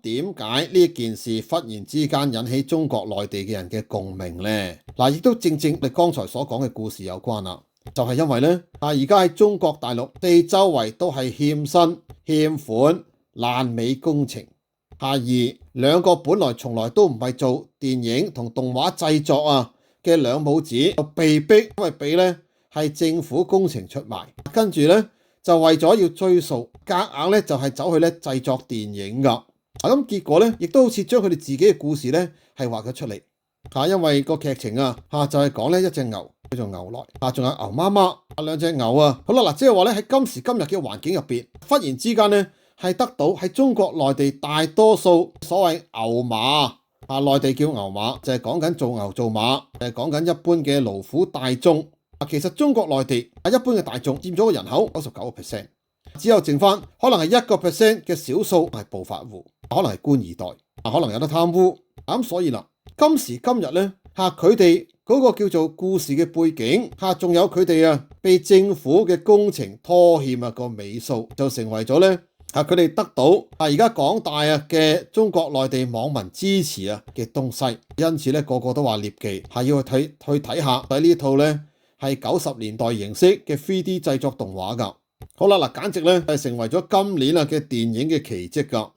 點解呢件事忽然之間引起中國內地嘅人嘅共鳴呢？嗱，亦都正你剛才所講嘅故事有關啦，就係因為呢，而家喺中國大陸地周圍都係欠薪、欠款、爛尾工程，而兩個本來從來都唔係做電影同動畫製作嘅兩母子，就被逼因為俾呢係政府工程出賣，跟住呢，就為咗要追數，夾硬呢就係走去呢製作電影㗎。咁結果呢，亦都好似將佢哋自己嘅故事呢係畫咗出嚟。因為個劇情就係講呢一隻牛叫做牛來，仲有牛媽媽，兩隻牛好啦，即係話呢喺今時今日嘅環境入邊，忽然之間呢係得到喺中國內地大多數所謂牛馬，內地叫牛馬就係講緊做牛做馬，就係講緊一般嘅勞苦大眾。其實中國內地一般嘅大眾佔咗個人口99%，只有剩翻可能係1% 嘅少數係暴發戶，可能係官二代，可能有得貪污。咁所以啦，今時今日呢，佢哋嗰個叫做故事嘅背景仲有佢哋被政府嘅工程拖欠個尾數，就成為咗呢佢哋得到而家廣大嘅中國內地網民支持嘅東西。因此呢，個個都話獵奇，要去睇下喺呢套呢係90年代形式嘅 3D 製作動畫㗎。好啦，簡直呢係成為咗今年嘅電影嘅奇蹟㗎。